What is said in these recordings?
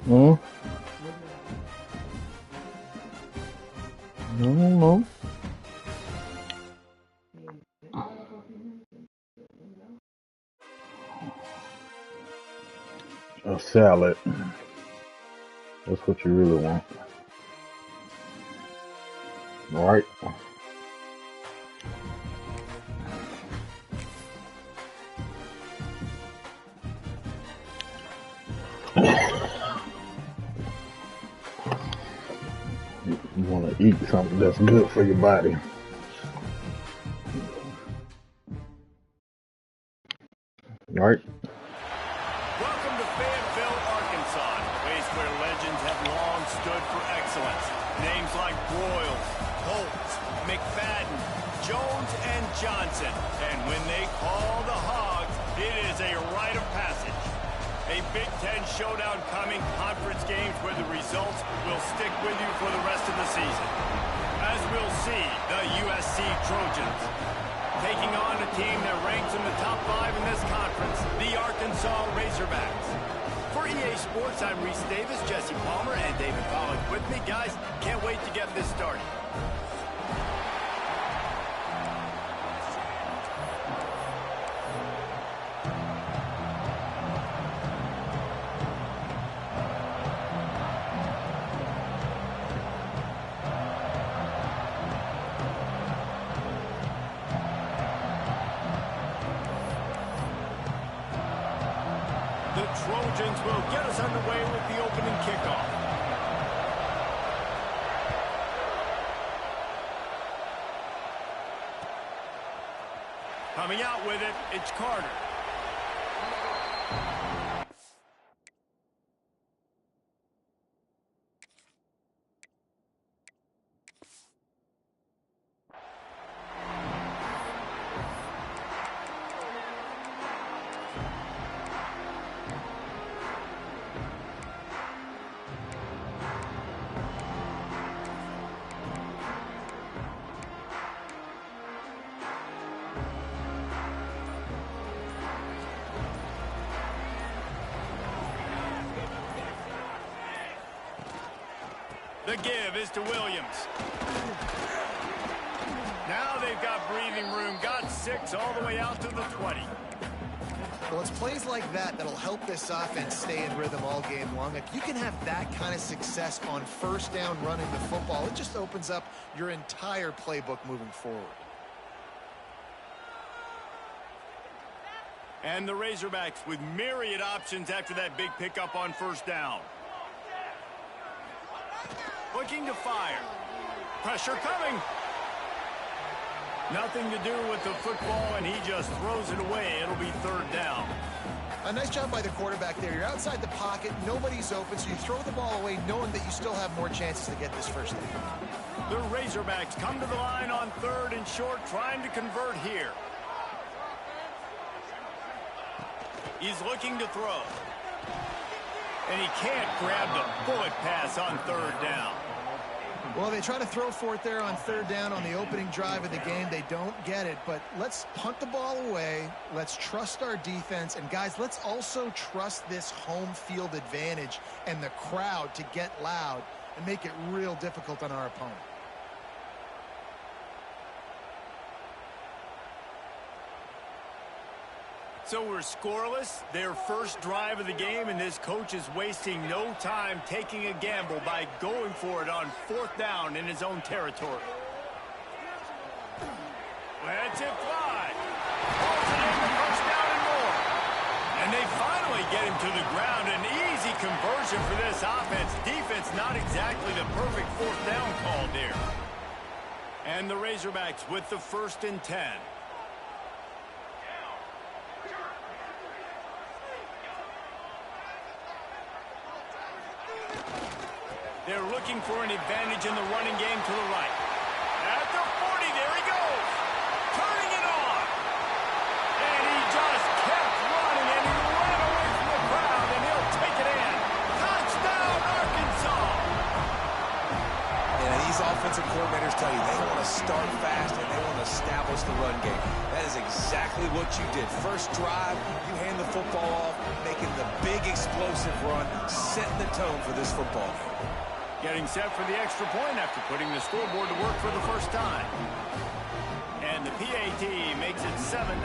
Hmm? I don't know. A salad. That's what you really want. All right. You want to eat something that's good for your body. All right. Welcome to Fayetteville, Arkansas, a place where legends have long stood for excellence. Names like Broyles, Holtz, McFadden, Jones, and Johnson. And when they call the Hogs, it is a rite of passage. A Big Ten showdown coming, conference games where the results will stick with you for the rest of the season. As we'll see, the USC Trojans taking on a team that ranks in the top 5 in this conference, the Arkansas Razorbacks. For EA Sports, I'm Reese Davis, Jesse Palmer, and David Pollack with me. Guys, can't wait to get this started. The Trojans will get us underway with the opening kickoff. Coming out with it, it's Carter. The give is to Williams. Now they've got breathing room, got 6 all the way out to the 20. Well, it's plays like that that'll help this offense stay in rhythm all game long. If you can have that kind of success on first down running the football, it just opens up your entire playbook moving forward. And the Razorbacks with myriad options after that big pickup on first down. Looking to fire. Pressure coming. Nothing to do with the football, and he just throws it away. It'll be third down. A nice job by the quarterback there. You're outside the pocket. Nobody's open, so you throw the ball away knowing that you still have more chances to get this first down. The Razorbacks come to the line on 3rd and short, trying to convert here. He's looking to throw. And he can't grab the bullet pass on 3rd down. Well, they try to throw for it there on 3rd down on the opening drive of the game. They don't get it, but let's punt the ball away. Let's trust our defense. And, guys, let's also trust this home field advantage and the crowd to get loud and make it real difficult on our opponent. So we're scoreless, their first drive of the game, and this coach is wasting no time taking a gamble by going for it on 4th down in his own territory. Lets it fly. Balls it in for first down and more. And they finally get him to the ground. An easy conversion for this offense. Defense not exactly the perfect 4th down call there. And the Razorbacks with the 1st and 10. They're looking for an advantage in the running game to the right. At the 40, there he goes. Turning it on. And he just kept running, and he ran away from the crowd, and he'll take it in. Touchdown, Arkansas. Yeah, he's off offensive coordinators tell you they want to start fast and they want to establish the run game. That is exactly what you did. First drive, you hand the football off, making the big explosive run, setting the tone for this football game. Getting set for the extra point after putting the scoreboard to work for the first time. And the PAT makes it 7-0.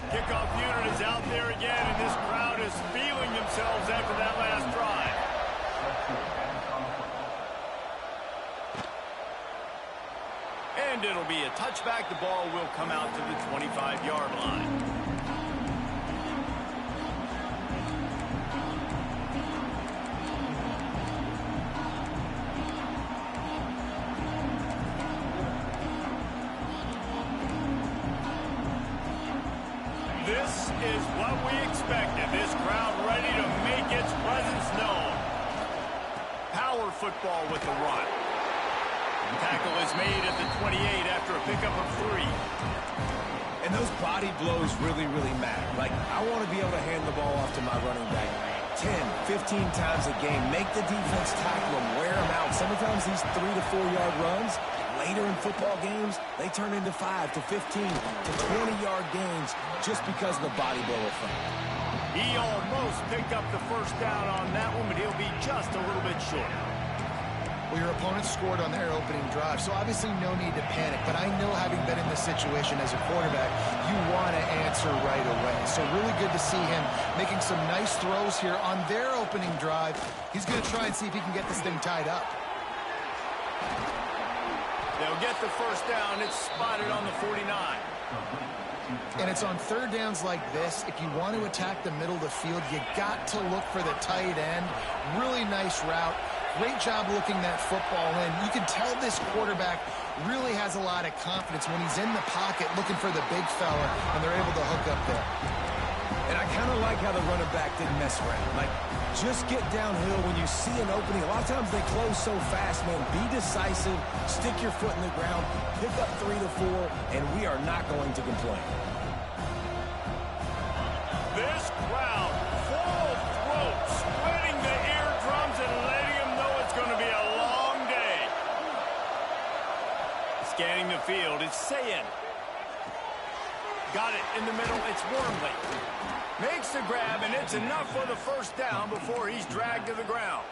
Kickoff unit is out there again, and this crowd is feeling themselves after that last drive. And it'll be a touchback. The ball will come out to the 25-yard line. This is what we expected. This crowd ready to make its presence known. Power football with the run. Tackle is made at the 28 after a pickup of 3. And those body blows really, really matter. Like, I want to be able to hand the ball off to my running back 10, 15 times a game. Make the defense tackle them, wear them out. Sometimes these 3 to 4 yard runs, later in football games, they turn into 5 to 15 to 20-yard gains just because of the body blow effect. He almost picked up the first down on that one, but he'll be just a little bit short. Well, your opponent scored on their opening drive, so obviously no need to panic. But I know, having been in this situation as a quarterback, you want to answer right away. So really good to see him making some nice throws here on their opening drive. He's going to try and see if he can get this thing tied up. They'll get the first down. It's spotted on the 49. And it's on third downs like this. If you want to attack the middle of the field, you got to look for the tight end. Really nice route. Great job looking that football in. You can tell this quarterback really has a lot of confidence when he's in the pocket looking for the big fella, and they're able to hook up there. And I kind of like how the running back didn't mess around. Like, just get downhill when you see an opening. A lot of times they close so fast, man. Be decisive, stick your foot in the ground, pick up 3 to 4, and we are not going to complain. This crowd full of throats, spreading the eardrums and letting them know it's going to be a long day. Scanning the field, it's Saying. Got it in the middle, it's Wormley. Makes the grab, and it's enough for the first down before he's dragged to the ground.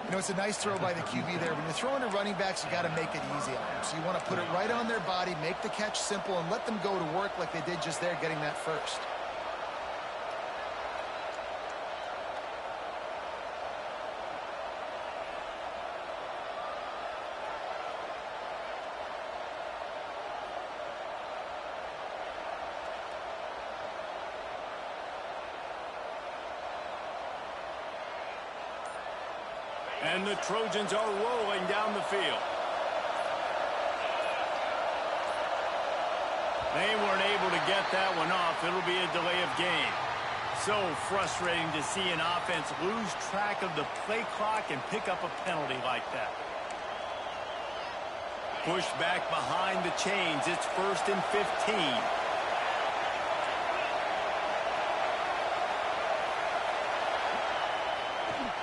You know, it's a nice throw by the QB there. When you're throwing to running backs, you got to make it easy on them. So you want to put it right on their body, make the catch simple, and let them go to work like they did just there, getting that first. And the Trojans are rolling down the field. They weren't able to get that one off. It'll be a delay of game. So frustrating to see an offense lose track of the play clock and pick up a penalty like that. Pushed back behind the chains. It's 1st and 15.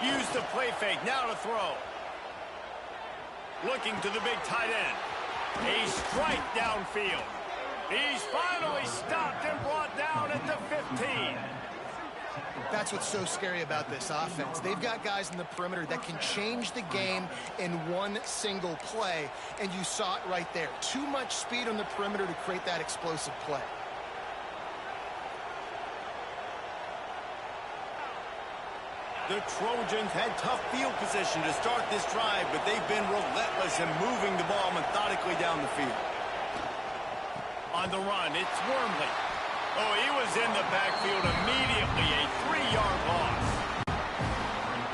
Use the play fake, now to throw. Looking to the big tight end. A strike downfield. He's finally stopped and brought down at the 15. That's what's so scary about this offense. They've got guys in the perimeter that can change the game in one single play, and you saw it right there. Too much speed on the perimeter to create that explosive play. The Trojans had tough field position to start this drive, but they've been relentless in moving the ball methodically down the field. On the run, it's Wormley. Oh, he was in the backfield immediately, a 3-yard loss.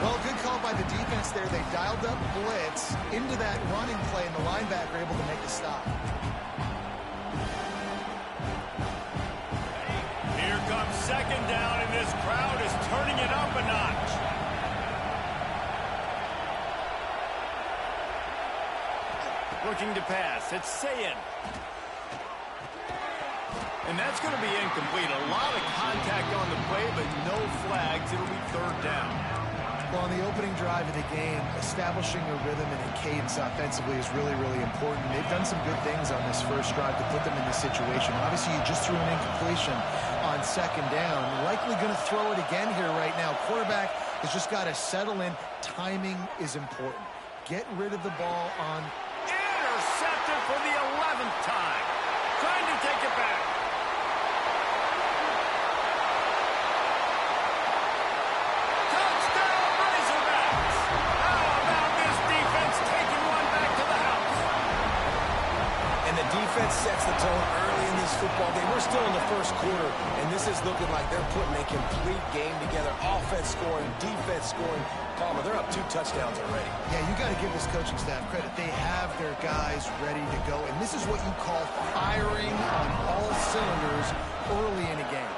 Well, good call by the defense there. They dialed up blitz into that running play, and the linebacker able to make the stop. Here comes 2nd down, and this crowd is turning it up a notch. Looking to pass, it's Saying. And that's going to be incomplete. A lot of contact on the play, but no flags. It'll be 3rd down. Well, on the opening drive of the game, establishing a rhythm and a cadence offensively is really, really important. They've done some good things on this first drive to put them in this situation. Obviously, you just threw an incompletion on second down. Likely going to throw it again here right now. Quarterback has just got to settle in. Timing is important. Get rid of the ball on... Intercepted for the 11th time. Trying to take it back. Defense sets the tone early in this football game. We're still in the first quarter, and this is looking like they're putting a complete game together. Offense scoring, defense scoring. Palmer, they're up 2 touchdowns already. Yeah, you got to give this coaching staff credit. They have their guys ready to go, and this is what you call firing on all cylinders early in a game.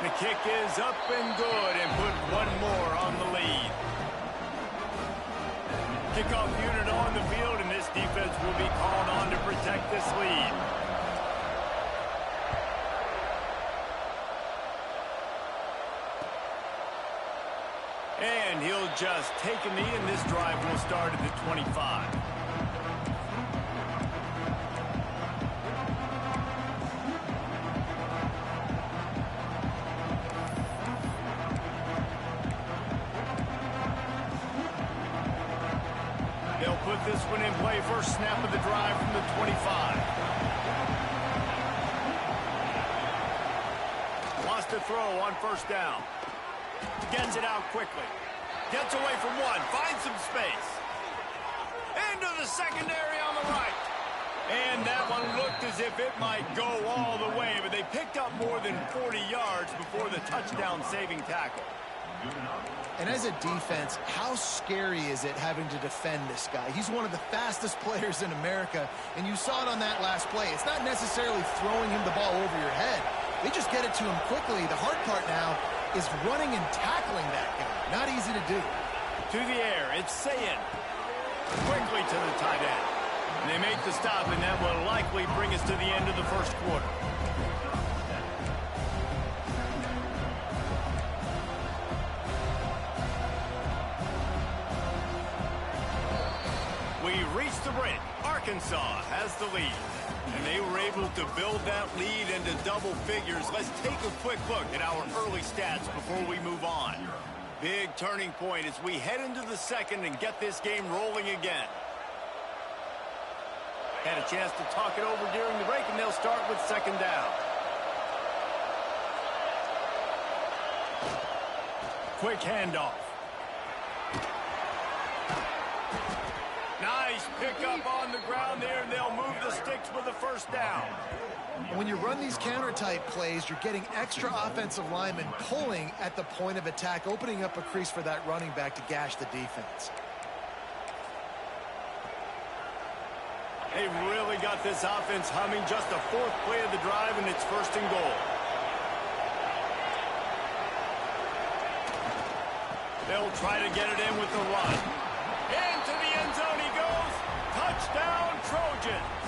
The kick is up and good, and put one more on the lead. Kickoff unit on the field, and this defense will be called on to protect this lead. And he'll just take a knee, and this drive will start at the 25. They'll put this one in play. First snap of the drive from the 25. Wants to throw on first down. Gets it out quickly. Gets away from one. Finds some space. Into the secondary on the right. And that one looked as if it might go all the way, but they picked up more than 40 yards before the touchdown-saving tackle. And as a defense, how scary is it having to defend this guy? He's one of the fastest players in America, and you saw it on that last play. It's not necessarily throwing him the ball over your head. They just get it to him quickly. The hard part now is running and tackling that guy. Not easy to do. To the air, it's Sayin. Quickly to the tight end. And they make the stop, and that will likely bring us to the end of the first quarter. We reach the break. Arkansas has the lead. And they were able to build that lead into double figures. Let's take a quick look at our early stats before we move on. Big turning point as we head into the second and get this game rolling again. Had a chance to talk it over during the break, and they'll start with second down. Quick handoff. Nice pickup on the ground there, and they'll move the sticks with the first down. When you run these counter-type plays, you're getting extra offensive linemen pulling at the point of attack, opening up a crease for that running back to gash the defense. They really got this offense humming. Just the 4th play of the drive, and it's first and goal. They'll try to get it in with the run. Into the end zone he goes. Touchdown, Trojans.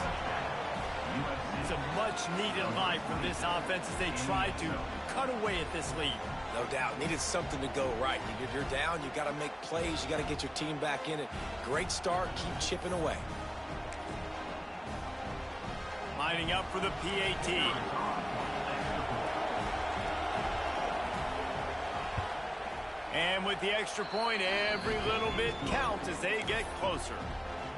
It's a much-needed life for this offense as they try to cut away at this lead. No doubt. Needed something to go right. You're down. You got to make plays. You got to get your team back in it. Great start. Keep chipping away. Lining up for the PAT. And with the extra point, every little bit counts as they get closer.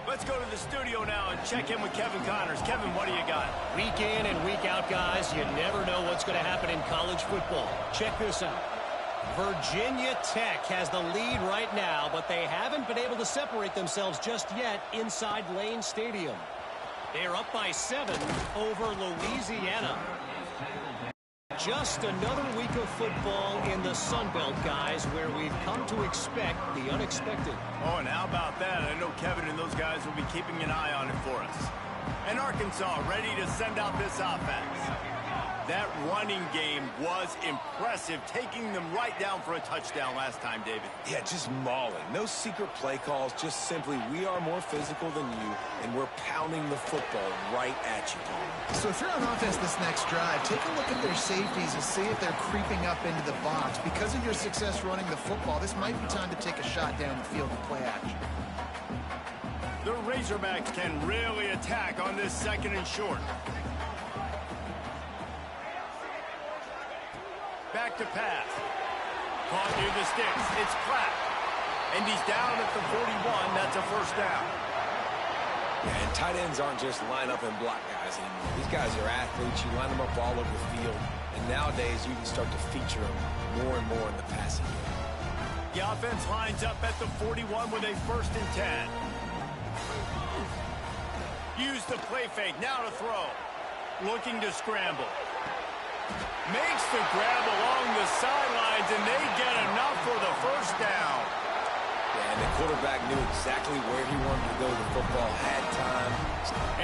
Let's go to the studio now and check in with Kevin Connors. Kevin, what do you got? Week in and week out, guys, you never know what's going to happen in college football. Check this out. Virginia Tech has the lead right now, but they haven't been able to separate themselves just yet inside Lane Stadium. They're up by 7 over Louisiana. Just another week of football in the Sun Belt, guys, where we've come to expect the unexpected. Oh, and how about that? I know Kevin and those guys will be keeping an eye on it for us. And Arkansas ready to send out this offense. That running game was impressive, taking them right down for a touchdown last time, David. Yeah, just mauling. No secret play calls, just simply we are more physical than you, and we're pounding the football right at you. So if you're on offense this next drive, take a look at their safeties and see if they're creeping up into the box. Because of your success running the football, this might be time to take a shot down the field and play action. The Razorbacks can really attack on this 2nd and short. Back to pass. Caught near the sticks. It's Clapp. And he's down at the 41. That's a first down. Yeah, and tight ends aren't just line up and block guys anymore. These guys are athletes. You line them up all over the field. And nowadays, you can start to feature them more and more in the passing game. The offense lines up at the 41 with a 1st and 10. Use the play fake. Now to throw. Looking to scramble. Makes the grab along the sidelines, and they get enough for the first down. Yeah, and the quarterback knew exactly where he wanted to go. The football had time.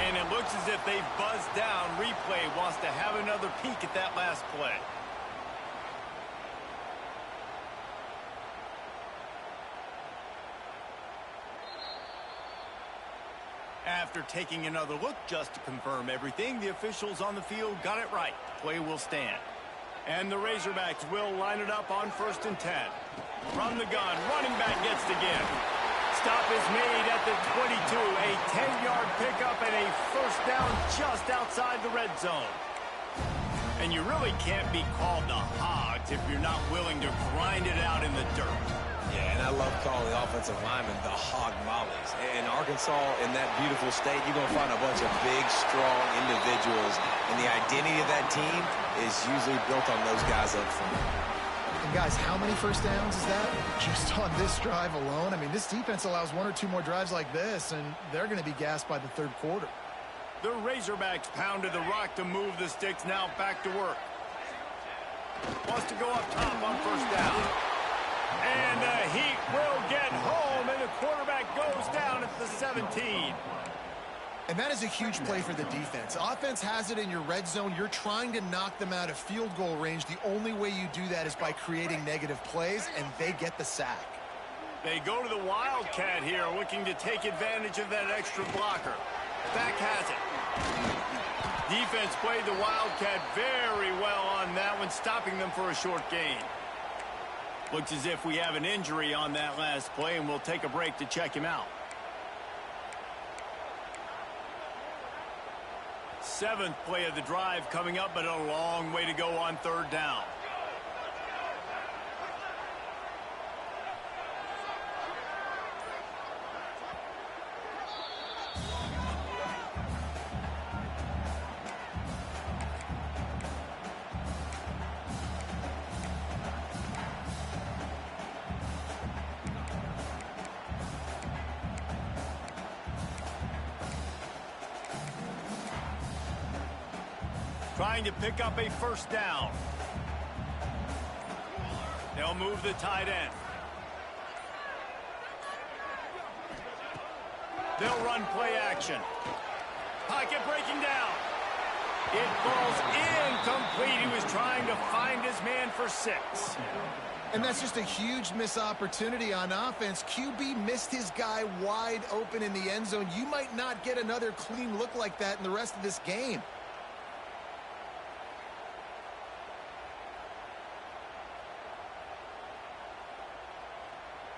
And it looks as if they buzzed down. Replay wants to have another peek at that last play. After taking another look just to confirm everything, the officials on the field got it right. Play will stand. And the Razorbacks will line it up on 1st and 10. From the gun, running back gets to give. Stop is made at the 22. A 10-yard pickup and a first down just outside the red zone. And you really can't be called the Hogs if you're not willing to grind it out in the dirt. Yeah, and I love calling the offensive linemen the hog mollies. In Arkansas, in that beautiful state, you're going to find a bunch of big, strong individuals. And the identity of that team is usually built on those guys up front. And guys, how many first downs is that? Just on this drive alone? I mean, this defense allows 1 or 2 more drives like this, and they're going to be gassed by the 3rd quarter. The Razorbacks pounded the rock to move the sticks. Now back to work. Wants to go up top on 1st down. And the Heat will get home, and the quarterback goes down at the 17. And that is a huge play for the defense. Offense has it in your red zone. You're trying to knock them out of field goal range. The only way you do that is by creating negative plays, and they get the sack. They go to the Wildcat here, looking to take advantage of that extra blocker. Back has it. Defense played the Wildcat very well on that one, stopping them for a short gain. Looks as if we have an injury on that last play, and we'll take a break to check him out. 7th play of the drive coming up, but a long way to go on 3rd down. Trying to pick up a first down. They'll move the tight end. They'll run play action. Pocket breaking down. It falls incomplete. He was trying to find his man for 6. And that's just a huge missed opportunity on offense. QB missed his guy wide open in the end zone. You might not get another clean look like that in the rest of this game.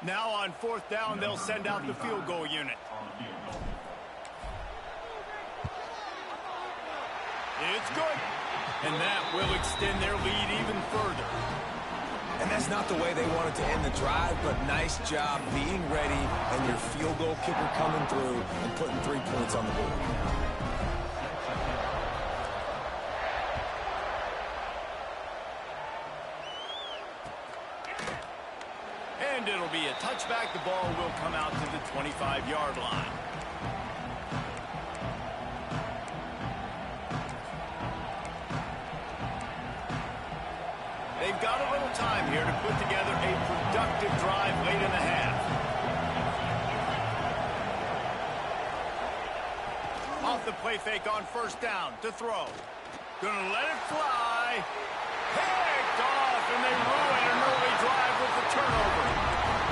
Now on 4th down, they'll send out the field goal unit. It's good. And that will extend their lead even further. And that's not the way they wanted to end the drive, but nice job being ready and your field goal kicker coming through and putting 3 points on the board. And it'll be a touchback. The ball will come out to the 25-yard line. They've got a little time here to put together a productive drive late in the half. Off the play fake on 1st down to throw. Gonna let it fly. try. Picked off, and they ruin an early drive with the turnover.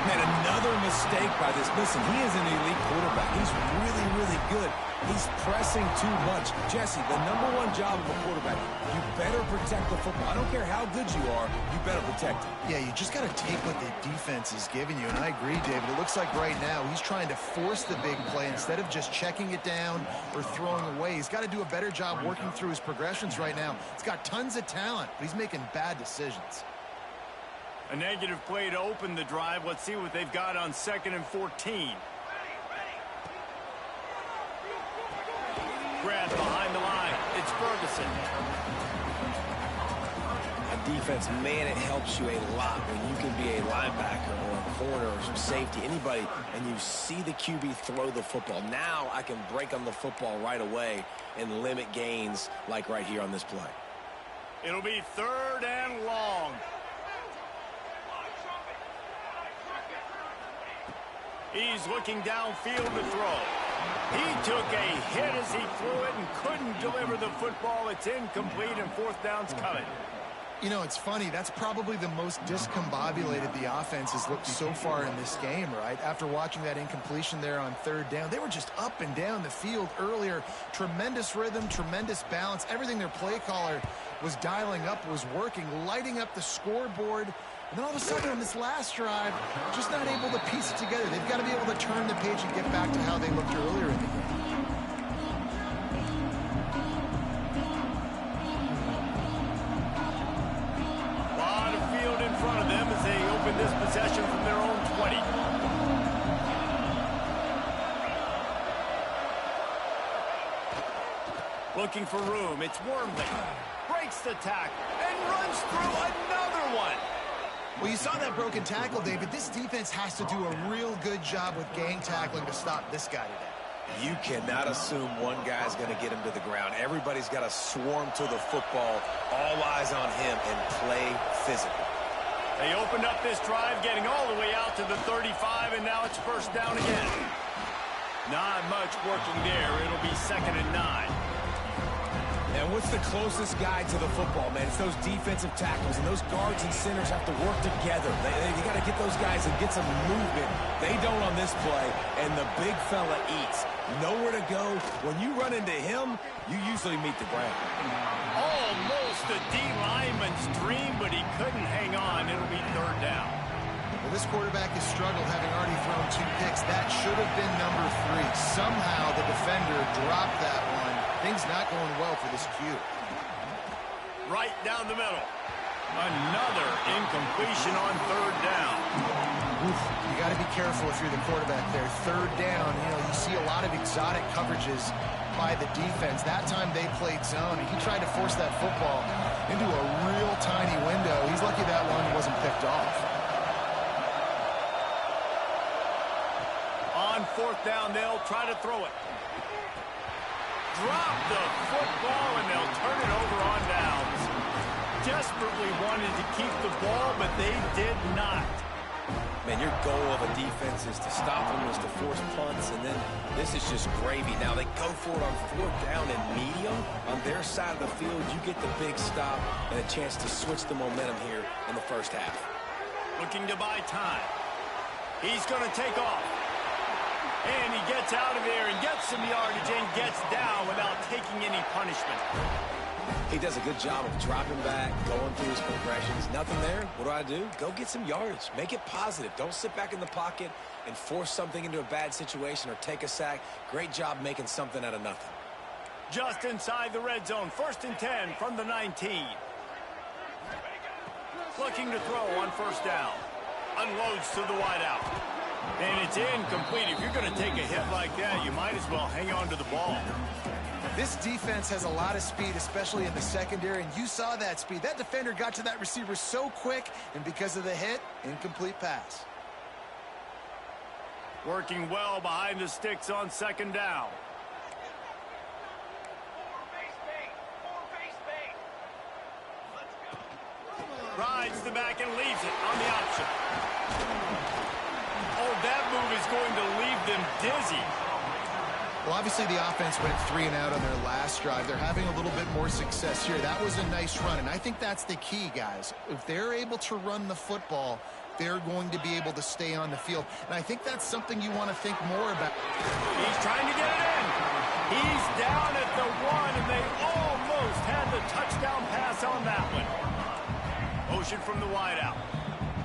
Man, another mistake by this. Listen, he is an elite quarterback. He's really, really good. He's pressing too much. Jesse, the #1 job of a quarterback, you better protect the football. I don't care how good you are, you better protect it. Yeah, you just got to take what the defense is giving you. And I agree, David. It looks like right now he's trying to force the big play instead of just checking it down or throwing away. He's got to do a better job working through his progressions right now. He's got tons of talent, but he's making bad decisions. A negative play to open the drive. Let's see what they've got on 2nd and 14. Grab behind the line. It's Ferguson. A defense, man, it helps you a lot when you can be a linebacker or a corner or some safety, anybody, and you see the QB throw the football. Now I can break on the football right away and limit gains like right here on this play. It'll be 3rd and long. He's looking downfield to throw. He took a hit as he threw it and couldn't deliver the football. It's incomplete, and 4th down's coming. You know, it's funny. That's probably the most discombobulated the offense has looked so far in this game, right? After watching that incompletion there on 3rd down, they were just up and down the field earlier. Tremendous rhythm, tremendous balance. Everything their play caller was dialing up was working, lighting up the scoreboard. And then all of a sudden on this last drive, just not able to piece it together. They've got to be able to turn the page and get back to how they looked earlier in the game. A lot of field in front of them as they open this possession from their own 20. Looking for room. It's Wormley. Breaks the tackle and runs through another one. Well, you saw that broken tackle, David. This defense has to do a real good job with gang tackling to stop this guy today. You cannot assume one guy's going to get him to the ground. Everybody's got to swarm to the football, all eyes on him, and play physical. They opened up this drive, getting all the way out to the 35, and now it's 1st down again. Not much working there. It'll be 2nd and 9. And what's the closest guy to the football, man? It's those defensive tackles, and those guards and centers have to work together. You got to get those guys and get some movement. They don't on this play, and the big fella eats. Nowhere to go. When you run into him, you usually meet the ground. Almost a D lineman's dream, but he couldn't hang on. It'll be 3rd down. Well, this quarterback has struggled, having already thrown 2 picks. That should have been number 3. Somehow the defender dropped that one. Things not going well for this Q. Right down the middle. Another incompletion on 3rd down. Oof, you got to be careful if you're the quarterback there. 3rd down, you know, you see a lot of exotic coverages by the defense. That time they played zone, and he tried to force that football into a real tiny window. He's lucky that one wasn't picked off. On 4th down, they'll try to throw it. Drop the football, and they'll turn it over on downs. Desperately wanted to keep the ball, but they did not. Man, your goal of a defense is to stop them, is to force punts, and then this is just gravy. Now they go for it on 4th down and medium. On their side of the field, you get the big stop and a chance to switch the momentum here in the 1st half. Looking to buy time. He's going to take off. And he gets out of there and gets some yardage and gets down without taking any punishment. He does a good job of dropping back, going through his progressions. Nothing there. What do? Go get some yardage. Make it positive. Don't sit back in the pocket and force something into a bad situation or take a sack. Great job making something out of nothing. Just inside the red zone. 1st and 10 from the 19. Looking to throw on 1st down. Unloads to the wideout. And it's incomplete. If you're going to take a hit like that, you might as well hang on to the ball. This defense has a lot of speed, especially in the secondary, and you saw that speed. That defender got to that receiver so quick, and because of the hit, incomplete pass. Working well behind the sticks on 2nd down. Rides the back and leaves it on the option. Oh, that move is going to leave them dizzy. Well, obviously the offense went 3 and out on their last drive. They're having a little bit more success here. That was a nice run, and I think that's the key, guys. If they're able to run the football, they're going to be able to stay on the field. And I think that's something you want to think more about. He's trying to get it in. He's down at the 1, and they almost had the touchdown pass on that one. Motion from the wideout.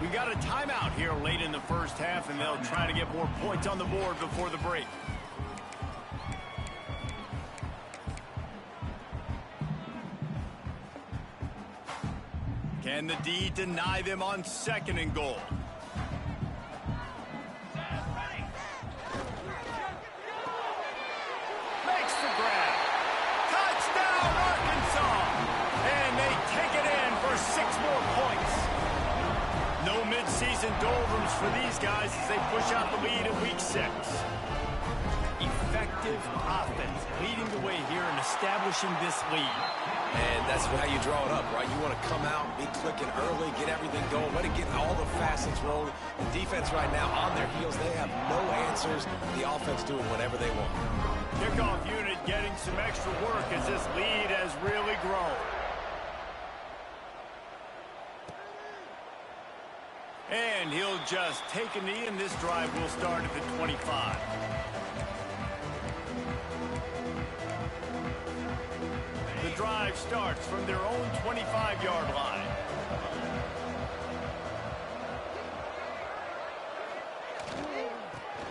We got a timeout here late in the first half, and they'll try to get more points on the board before the break. Can the D deny them on 2nd and goal? Makes the grab. Touchdown, Arkansas! And they take it in for 6 more points. No midseason doldrums for these guys as they push out the lead at week 6. Effective offense leading the way here and establishing this lead. And that's how you draw it up, right? You want to come out, be clicking early, get everything going, let it get all the facets rolling. The defense right now on their heels, they have no answers. The offense doing whatever they want. Kickoff unit getting some extra work as this lead has really grown. And he'll just take a knee, and this drive will start at the 25. The drive starts from their own 25-yard line.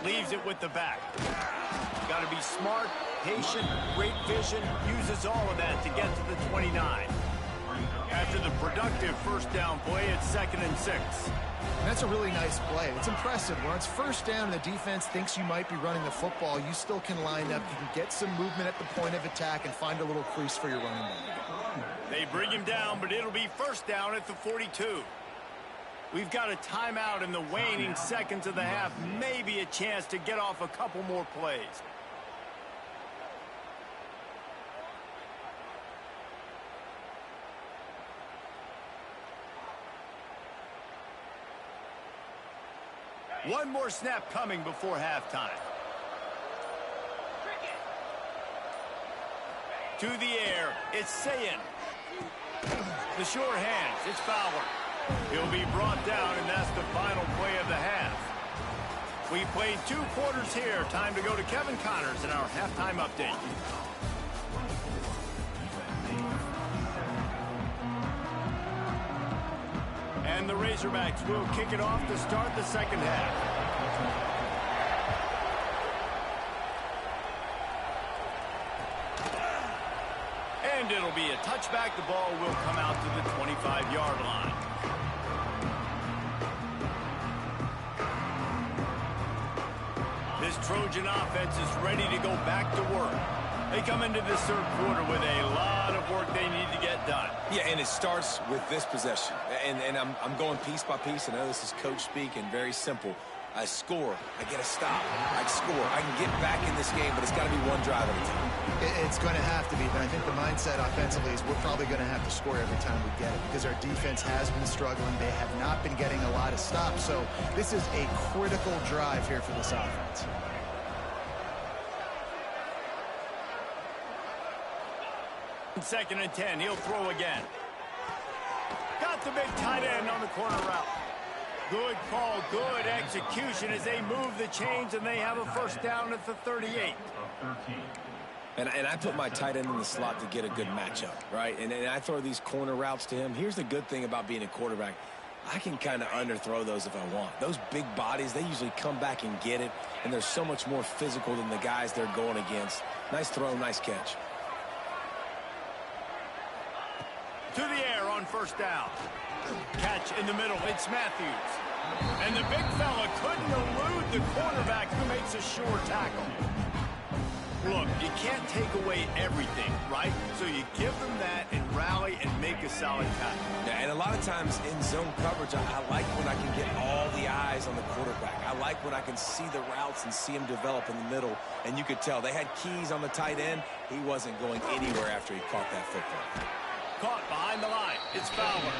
Leaves it with the back. Got to be smart, patient, great vision, uses all of that to get to the 29. After the productive first down play, it's 2nd and 6. And that's a really nice play. It's impressive. When it's first down and the defense thinks you might be running the football, you still can line up. You can get some movement at the point of attack and find a little crease for your running back. They bring him down, but it'll be first down at the 42. We've got a timeout in the waning seconds of the half. Maybe a chance to get off a couple more plays. One more snap coming before halftime. To the air, it's Sayin. The sure hands, it's Fowler. He'll be brought down, and that's the final play of the half. We played 2 quarters here. Time to go to Kevin Connors in our halftime update. And the Razorbacks will kick it off to start the second half. And it'll be a touchback. The ball will come out to the 25-yard line. This Trojan offense is ready to go back to work. They come into this third quarter with a lot of work they need to get done. Yeah, and it starts with this possession. And I'm going piece by piece. I know this is coach speak and very simple. I score. I get a stop. I score. I can get back in this game, but it's got to be one drive at a time. It's going to have to be, but I think the mindset offensively is we're probably going to have to score every time we get it because our defense has been struggling. They have not been getting a lot of stops, so this is a critical drive here for this offense. Second and 10, he'll throw again. Got the big tight end on the corner route. Good call, good execution as they move the chains, and they have a first down at the 38. And I put my tight end in the slot to get a good matchup, right? And I throw these corner routes to him. Here's the good thing about being a quarterback. I can kind of underthrow those if I want. Those big bodies, they usually come back and get it, and they're so much more physical than the guys they're going against. Nice throw, nice catch. To the air on first down. Catch in the middle, it's Matthews. And the big fella couldn't elude the quarterback who makes a sure tackle. Look, you can't take away everything, right? So you give them that and rally and make a solid tackle. Yeah, and a lot of times in zone coverage, I like when I can get all the eyes on the quarterback. I like when I can see the routes and see him develop in the middle. And you could tell they had keys on the tight end. He wasn't going anywhere after he caught that football. Caught behind the line. It's Fowler.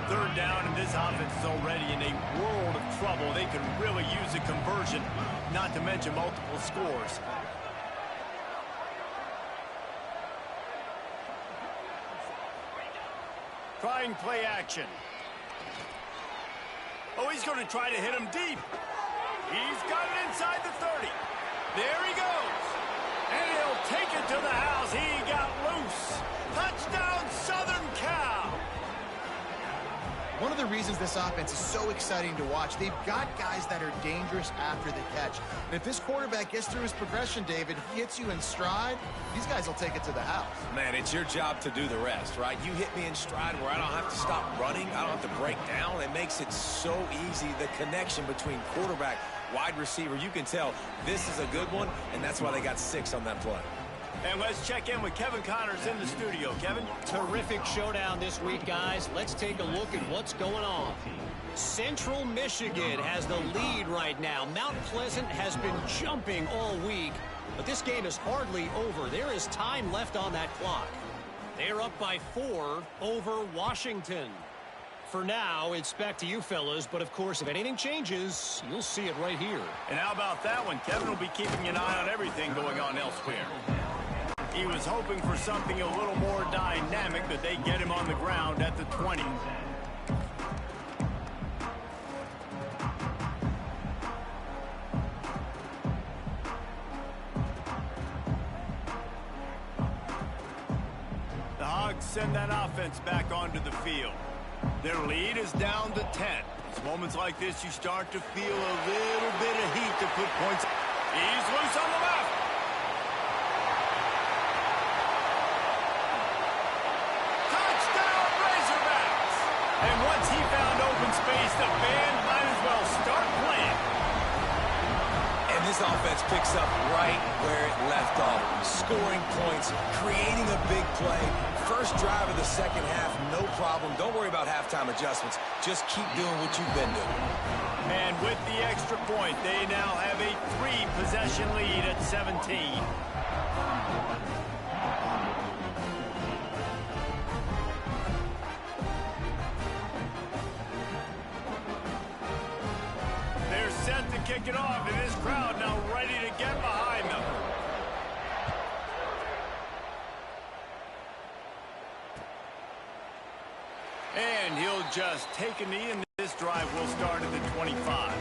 Third down, and this offense is already in a world of trouble. They could really use a conversion, not to mention multiple scores. Trying play action. Oh, he's going to try to hit him deep. He's got it inside the 30. There he goes. And he'll take it to the house. He got loose. Touchdown, Southern Cal. One of the reasons this offense is so exciting to watch, they've got guys that are dangerous after the catch. And if this quarterback gets through his progression, David, he hits you in stride, these guys will take it to the house. Man, it's your job to do the rest, right? You hit me in stride where I don't have to stop running. I don't have to break down. It makes it so easy, the connection between quarterback, wide receiver. You can tell this is a good one, and that's why they got 6 on that play. And let's check in with Kevin Connors in the studio. Kevin? Terrific showdown this week, guys. Let's take a look at what's going on. Central Michigan has the lead right now. Mount Pleasant has been jumping all week, but this game is hardly over. There is time left on that clock. They're up by 4 over Washington. For now, it's back to you fellas, but of course, if anything changes, you'll see it right here. And how about that one? Kevin will be keeping an eye on everything going on elsewhere. He was hoping for something a little more dynamic, but they get him on the ground at the 20. The Hogs send that offense back onto the field. Their lead is down to 10. It's moments like this you start to feel a little bit of heat to put points. He's loose on the left. And once he found open space, the band might as well start playing. And this offense picks up right where it left off. Scoring points, creating a big play. First drive of the second half, no problem. Don't worry about halftime adjustments. Just keep doing what you've been doing. And with the extra point, they now have a 3-possession lead at 17. Kick it off, and this crowd now ready to get behind them. And he'll just take a knee, and this drive will start at the 25.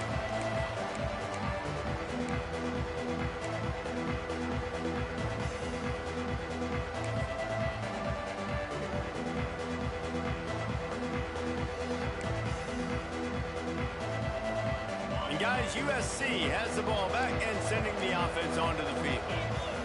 Guys, USC has the ball back and sending the offense onto the field.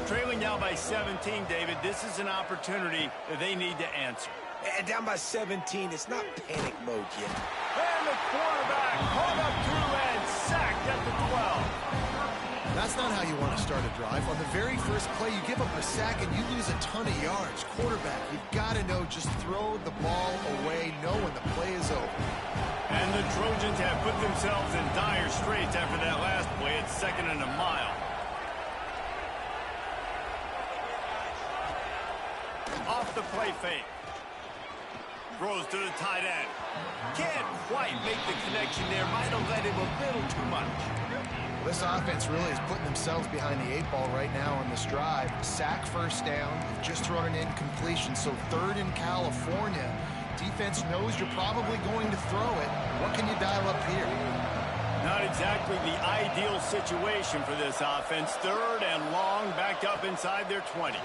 Trailing now by 17, David, this is an opportunity that they need to answer. And down by 17, it's not panic mode yet. And the quarterback caught up through and sacked at the 12. That's not how you want to start a drive. On the very first play, you give up a sack and you lose a ton of yards. Quarterback, you've got to know, just throw the ball away, know when the play is over. And the Trojans have put themselves in dire straits after that last play. It's 2nd and a mile. Off the play fake. Throws to the tight end. Can't quite make the connection there. Might have led him a little too much. This offense really is putting themselves behind the 8 ball right now on this drive. Sack, first down. They've just thrown an incompletion. So 3rd in California. Defense knows you're probably going to throw it. What can you dial up here? Not exactly the ideal situation for this offense. 3rd and long, backed up inside their 20.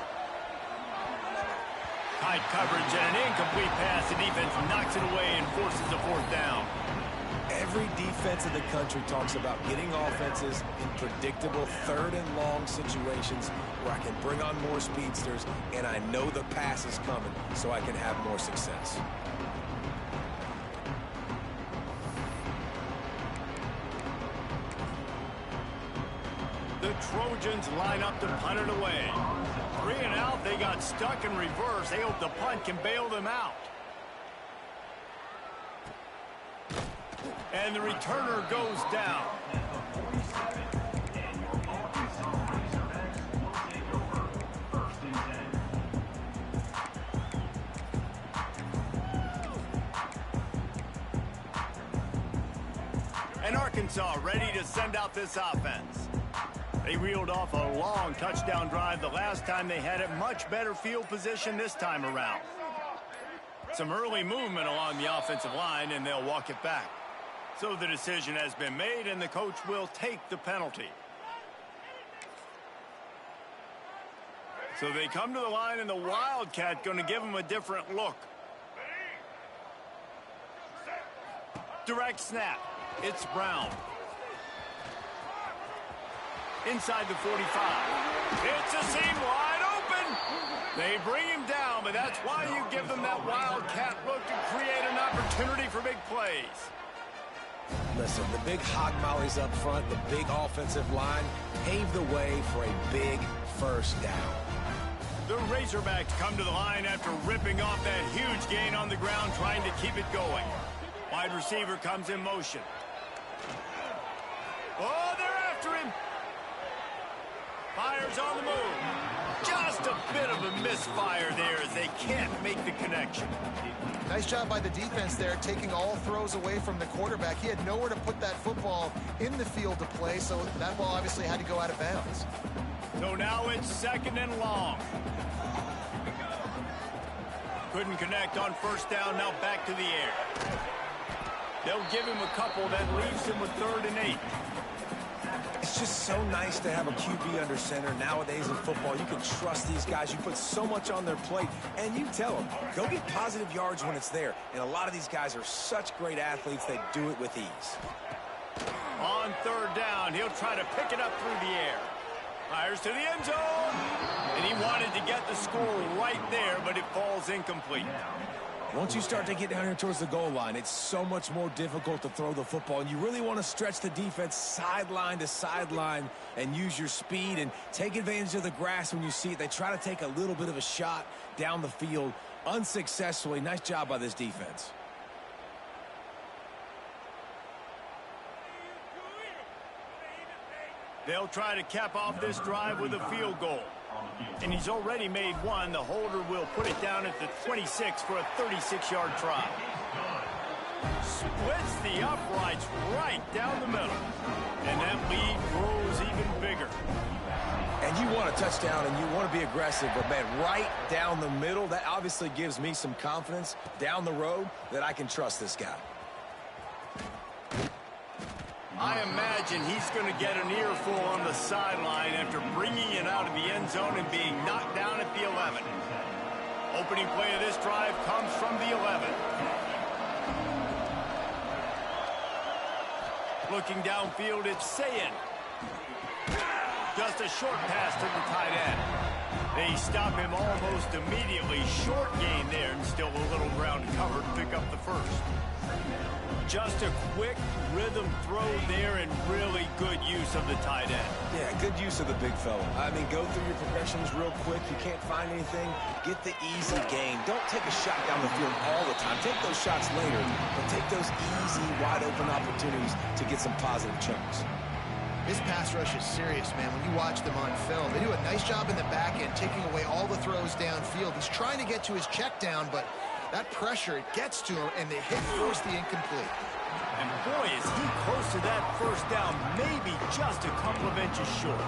Tight coverage and an incomplete pass. The defense knocks it away and forces a 4th down. Every defense in the country talks about getting offenses in predictable 3rd and long situations where I can bring on more speedsters and I know the pass is coming so I can have more success. The Trojans line up to punt it away. 3 and out, they got stuck in reverse. They hope the punt can bail them out. And the returner goes down. And Arkansas ready to send out this offense. They reeled off a long touchdown drive the last time they had it. Much better field position this time around. Some early movement along the offensive line, and they'll walk it back. So the decision has been made, and the coach will take the penalty. So they come to the line, and the Wildcat going to give them a different look. Direct snap. It's Brown. Inside the 45. It's a seam wide open. They bring him down, but that's why you give them that Wildcat look to create an opportunity for big plays. Listen, the big hog mollies up front, the big offensive line paved the way for a big first down. The Razorbacks come to the line after ripping off that huge gain on the ground, trying to keep it going. Wide receiver comes in motion. Oh, they're after him. Fires on the move. Just a bit of a misfire there as they can't make the connection. Nice job by the defense there, taking all throws away from the quarterback. He had nowhere to put that football in the field to play, so that ball obviously had to go out of bounds. So now it's 2nd and long. Couldn't connect on first down, now back to the air. They'll give him a couple, that leaves him with 3rd and 8. It's just so nice to have a QB under center nowadays in football. You can trust these guys. You put so much on their plate, and you tell them, go get positive yards when it's there. And a lot of these guys are such great athletes, they do it with ease. On 3rd down, he'll try to pick it up through the air. Fires to the end zone. And he wanted to get the score right there, but it falls incomplete. Once you start to get down here towards the goal line, it's so much more difficult to throw the football. And you really want to stretch the defense sideline to sideline and use your speed and take advantage of the grass when you see it. They try to take a little bit of a shot down the field unsuccessfully. Nice job by this defense. They'll try to cap off this drive with a field goal. And he's already made one. The holder will put it down at the 26 for a 36-yard try. Splits the uprights right down the middle. And that lead grows even bigger. And you want a touchdown and you want to be aggressive, but man, right down the middle, that obviously gives me some confidence down the road that I can trust this guy. I imagine he's going to get an earful on the sideline after bringing it out of the end zone and being knocked down at the 11. Opening play of this drive comes from the 11. Looking downfield, it's Sayin. Just a short pass to the tight end. They stop him almost immediately. Short gain there, and still a little ground to cover to pick up the first. Just a quick rhythm throw there and really good use of the tight end. Yeah, good use of the big fella. I mean, go through your progressions real quick. You can't find anything. Get the easy gain. Don't take a shot down the field all the time. Take those shots later, but take those easy, wide-open opportunities to get some positive chunks. This pass rush is serious, man. When you watch them on film, they do a nice job in the back end, taking away all the throws downfield. He's trying to get to his check down, but that pressure, it gets to him, and the hit forced the incomplete. And boy, is he close to that first down, maybe just a couple of inches short.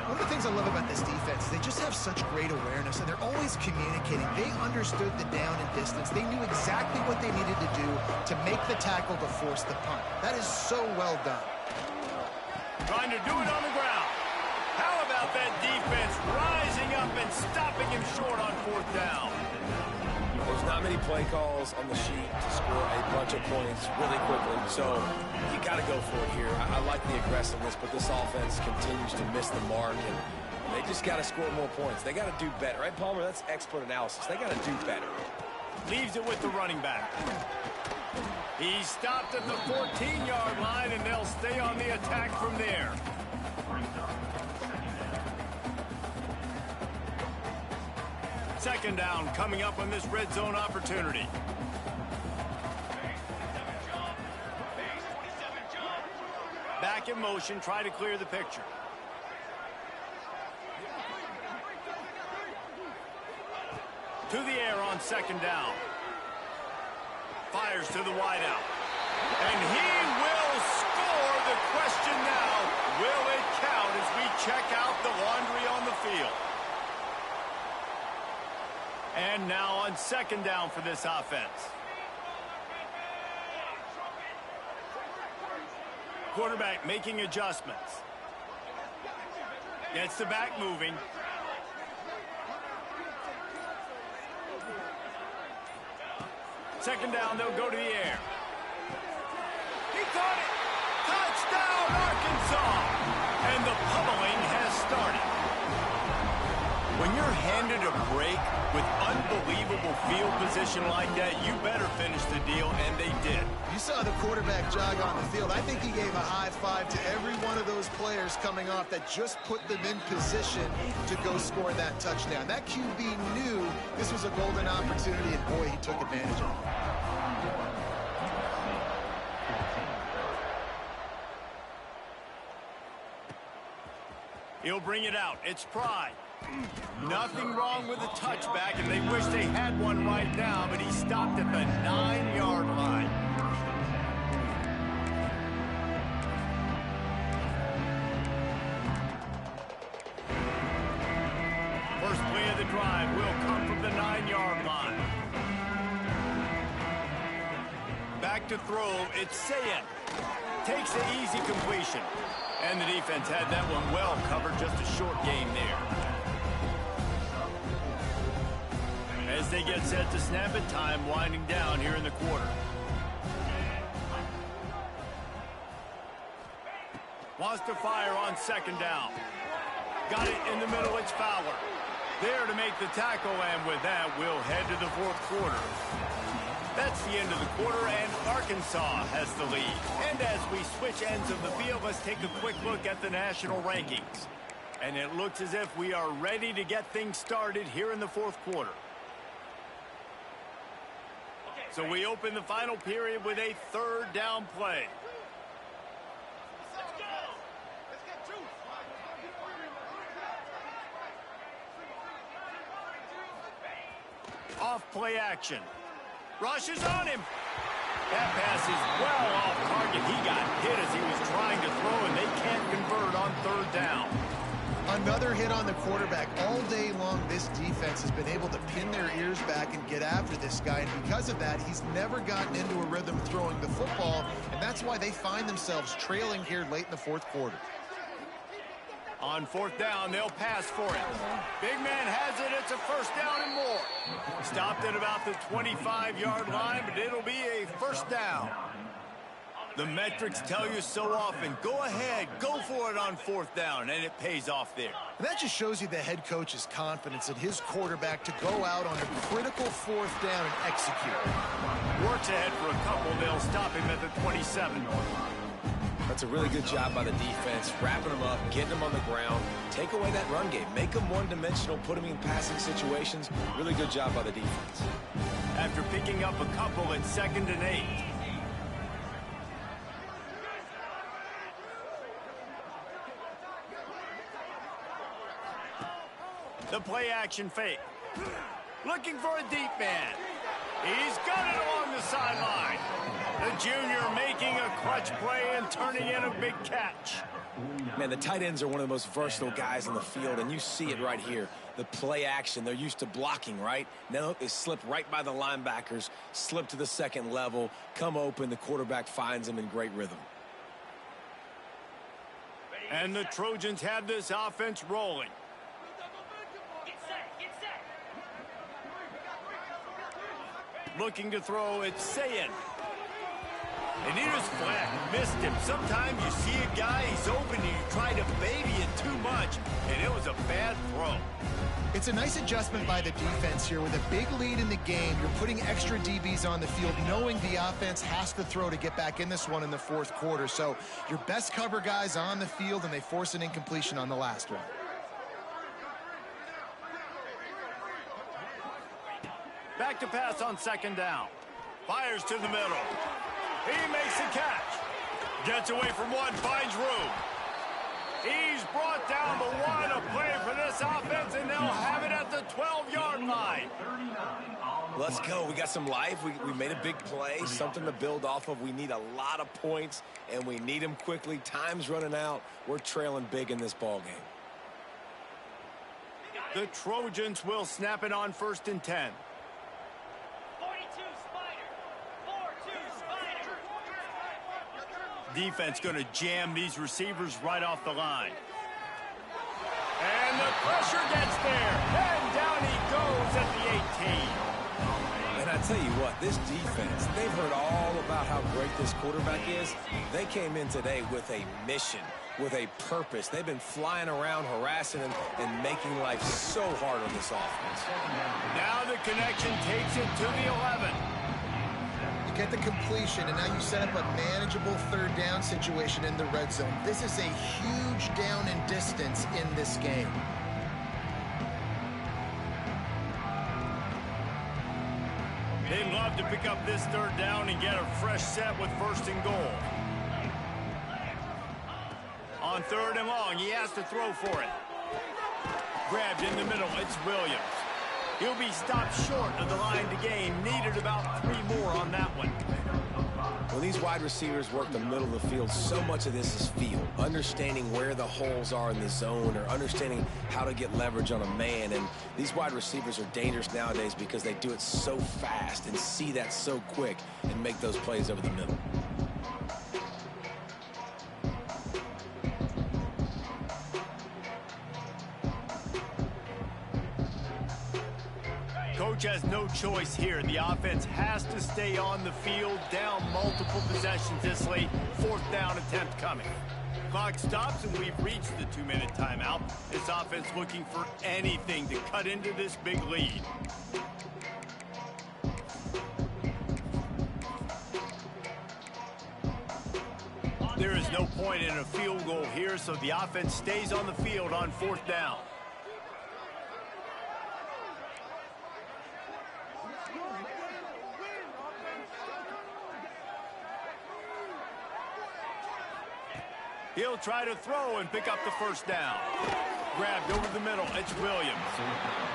One of the things I love about this defense is they just have such great awareness, and they're always communicating. They understood the down and distance. They knew exactly what they needed to do to make the tackle to force the punt. That is so well done. Trying to do it on the ground. How about that defense rising up and stopping him short on 4th down? There's not many play calls on the sheet to score a bunch of points really quickly, so you got to go for it here. I like the aggressiveness, but this offense continues to miss the mark, and they just got to score more points. They got to do better, right, Palmer? That's expert analysis. They got to do better. Leaves it with the running back. He stopped at the 14-yard line, and they'll stay on the attack from there. Second down coming up on this red zone opportunity. Back in motion, try to clear the picture. To the air on 2nd down. Fires to the wideout. And he will second down for this offense. Quarterback making adjustments. Gets the back moving. Second down, they'll go to the air. He caught it. Touchdown, Arkansas. And the pummeling has started. When you're handed a break with unbelievable field position like that, you better finish the deal, and they did. You saw the quarterback jog on the field. I think he gave a high five to every one of those players coming off that just put them in position to go score that touchdown. That QB knew this was a golden opportunity, and boy, he took advantage of it. He'll bring it out. It's Pride. Nothing wrong with the touchback, and they wish they had one right now, but he stopped at the 9-yard line. First play of the drive will come from the 9-yard line. Back to throw, it's Keia. Takes the easy completion. And the defense had that one well covered, just a short game there. As they get set to snap it, time winding down here in the quarter. Wants to fire on second down. Got it in the middle, it's Fowler. There to make the tackle, and with that, we'll head to the fourth quarter. That's the end of the quarter, and Arkansas has the lead. And as we switch ends of the field, let's take a quick look at the national rankings. And it looks as if we are ready to get things started here in the fourth quarter. So we open the final period with a third down play. Off play action. Rushes on him. That pass is well off target. He got hit as he was trying to throw, and they can't convert on third down. Another hit on the quarterback. All day long, this defense has been able to pin their ears back and get after this guy. And because of that, he's never gotten into a rhythm throwing the football. And that's why they find themselves trailing here late in the fourth quarter. On fourth down, they'll pass for it. Big man has it. It's a first down and more. Stopped at about the 25-yard line, but it'll be a first down. The metrics tell you so often, go ahead, go for it on fourth down, and it pays off there. And that just shows you the head coach's confidence in his quarterback to go out on a critical fourth down and execute. Works ahead for a couple. They'll stop him at the 27. That's a really good job by the defense, wrapping them up, getting them on the ground, take away that run game, make them one-dimensional, put them in passing situations. Really good job by the defense. After picking up a couple, it's 2nd and 8. The play action fake. Looking for a deep man. He's got it along the sideline. The junior making a clutch play and turning in a big catch. Man, the tight ends are one of the most versatile guys in the field, and you see it right here. The play action, they're used to blocking, right? Now they slip right by the linebackers, slip to the second level, come open, the quarterback finds them in great rhythm. And the Trojans have this offense rolling. Looking to throw, it's Keia. And he was flat, missed him. Sometimes you see a guy, he's open, and you try to baby it too much, and it was a bad throw. It's a nice adjustment by the defense here. With a big lead in the game, you're putting extra DBs on the field, knowing the offense has to throw to get back in this one in the fourth quarter. So your best cover guys on the field, and they force an incompletion on the last one. Back to pass on second down. Fires to the middle. He makes the catch. Gets away from one, finds room. He's brought down the one. A play for this offense, and they'll have it at the 12-yard line. Let's go. We got some life. We made a big play, something to build off of. We need a lot of points, and we need them quickly. Time's running out. We're trailing big in this ball game. The Trojans will snap it on 1st and 10. Defense going to jam these receivers right off the line. And the pressure gets there. And down he goes at the 18. And I tell you what, this defense, they've heard all about how great this quarterback is. They came in today with a mission, with a purpose. They've been flying around, harassing him, and making life so hard on this offense. Now the connection takes it to the 11. You get the completion, and now you set up a manageable third down situation in the red zone. This is a huge down in distance in this game. They'd love to pick up this third down and get a fresh set with 1st and goal. On 3rd and long, he has to throw for it. Grabbed in the middle, it's Williams. He'll be stopped short of the line to gain. Needed about 3 more on that one. When these wide receivers work the middle of the field, so much of this is feel. Understanding where the holes are in the zone or understanding how to get leverage on a man. And these wide receivers are dangerous nowadays because they do it so fast and see that so quick and make those plays over the middle. Coach has no choice here. The offense has to stay on the field, down multiple possessions this late. 4th down attempt coming. Clock stops and we've reached the 2-minute timeout. This offense looking for anything to cut into this big lead. There is no point in a field goal here, so the offense stays on the field on 4th down. He'll try to throw and pick up the 1st down. Grabbed over the middle, it's Williams.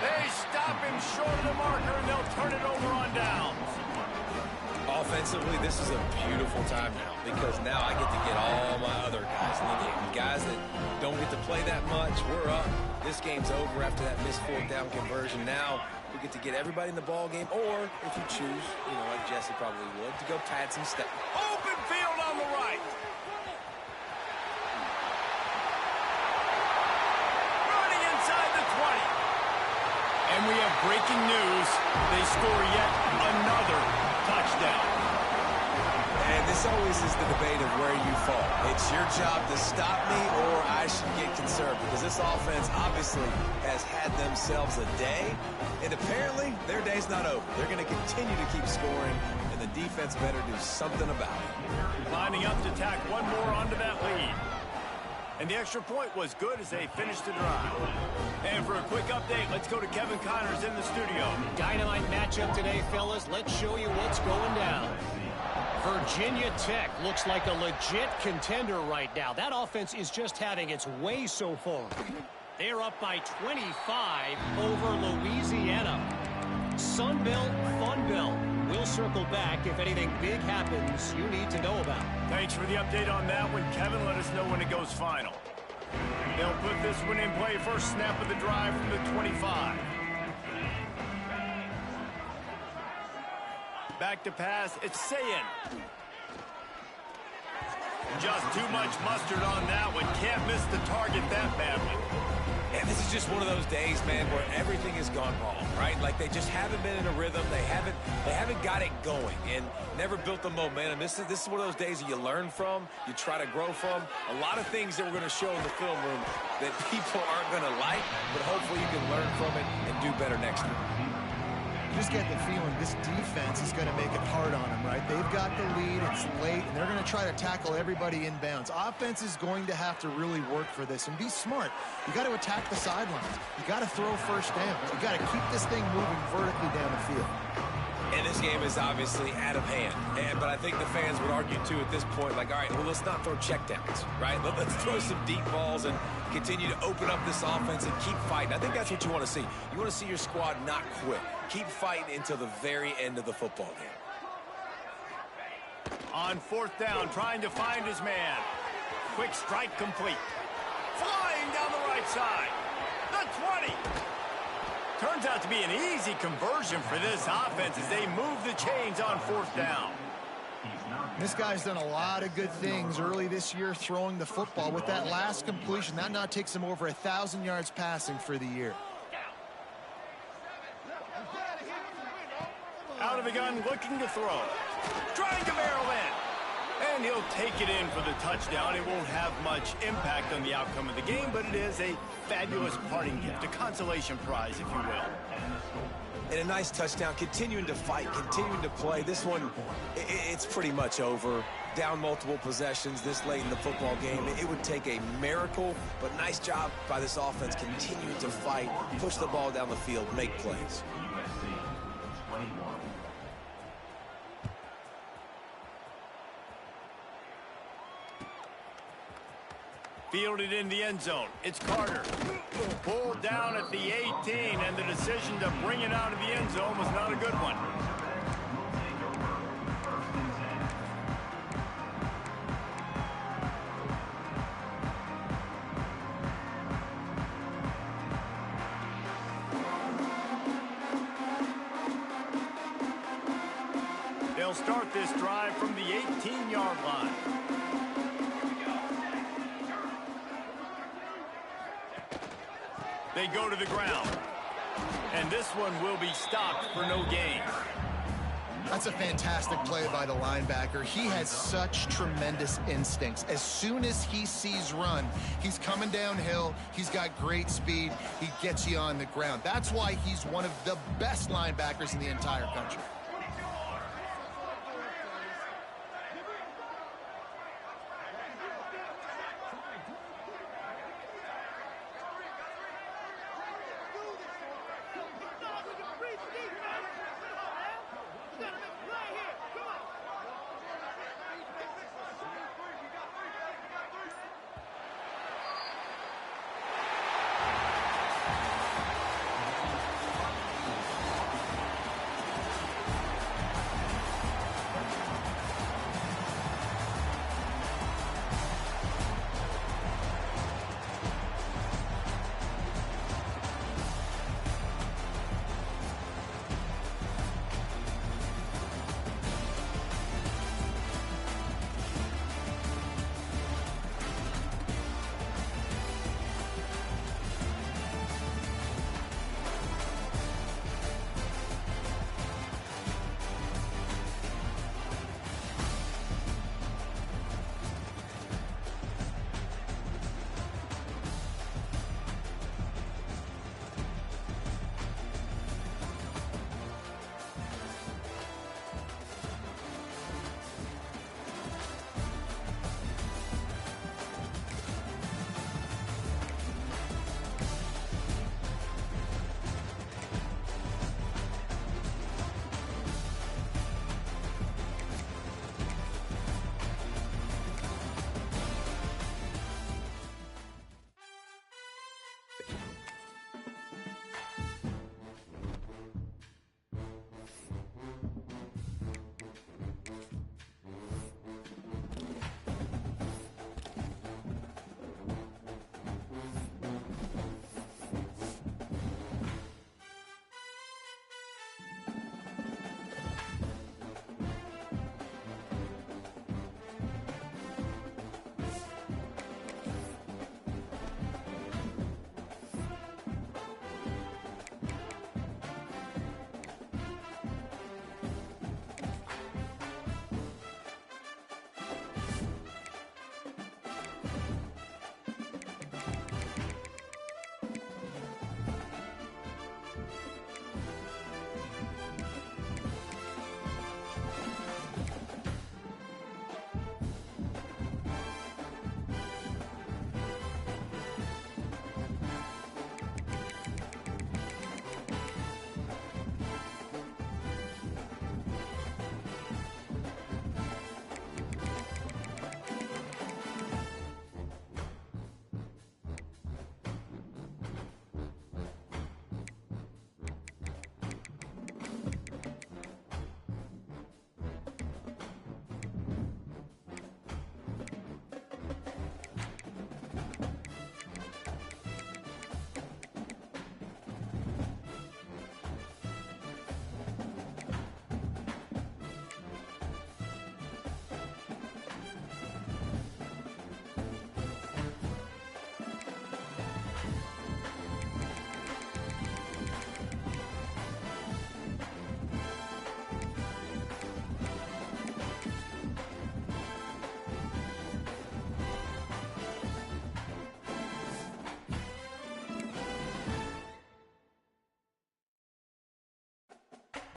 They stop him short of the marker, and they'll turn it over on downs. Offensively, this is a beautiful time now because now I get to get all my other guys in the game. The guys that don't get to play that much, we're up. This game's over after that missed 4th down conversion. Now we get to get everybody in the ball game, or if you choose, you know, like Jesse probably would, to go pad some step. Open field on the right. And we have breaking news. They score yet another touchdown. And this always is the debate of where you fall. It's your job to stop me or I should get concerned because this offense obviously has had themselves a day. And apparently their day's not over. They're going to continue to keep scoring, and the defense better do something about it. Lining up to tack one more onto that lead. And the extra point was good as they finished the drive. And for a quick update, let's go to Kevin Connors in the studio. Dynamite matchup today, fellas. Let's show you what's going down. Virginia Tech looks like a legit contender right now. That offense is just having its way so far. They're up by 25 over Louisiana. Sunbelt, Funbelt. We'll circle back if anything big happens you need to know about. Thanks for the update on that one, Kevin. Let us know when it goes final. They'll put this one in play. First snap of the drive from the 25. Back to pass. It's Sayin. Just too much mustard on that one. Can't miss the target that badly. And this is just one of those days, man, where everything has gone wrong, right? Like they just haven't been in a rhythm. They haven't got it going and never built the momentum. This is one of those days that you learn from, you try to grow from. A lot of things that we're going to show in the film room that people aren't going to like, but hopefully you can learn from it and do better next time. You just get the feeling this defense is going to make it hard on them, right? They've got the lead, it's late, and they're going to try to tackle everybody inbounds. Offense is going to have to really work for this and be smart. You got to attack the sidelines. You got to throw 1st down. You got to keep this thing moving vertically down the field. And this game is obviously out of hand. But I think the fans would argue, too, at this point, like, all right, well, let's not throw checkdowns, right? Let's throw some deep balls and continue to open up this offense and keep fighting. I think that's what you want to see. You want to see your squad not quit. Keep fighting until the very end of the football game. On 4th down, trying to find his man. Quick strike complete. Flying down the right side. The 20. Turns out to be an easy conversion for this offense as they move the chains on 4th down. This guy's done a lot of good things early this year throwing the football. With that last completion, that now takes him over 1,000 yards passing for the year. Out of the gun, looking to throw. Trying to barrel in. And he'll take it in for the touchdown. It won't have much impact on the outcome of the game, but it is a fabulous parting gift, a consolation prize, if you will. And a nice touchdown, continuing to fight, continuing to play. This one, it's pretty much over. Down multiple possessions this late in the football game. It would take a miracle, but nice job by this offense continuing to fight, push the ball down the field, make plays. Fielded in the end zone. It's Carter. Pulled down at the 18, and the decision to bring it out of the end zone was not a good one. They'll start this drive from the 18-yard line. They go to the ground. And this one will be stopped for no gain. That's a fantastic play by the linebacker. He has such tremendous instincts. As soon as he sees run, he's coming downhill. He's got great speed. He gets you on the ground. That's why he's one of the best linebackers in the entire country.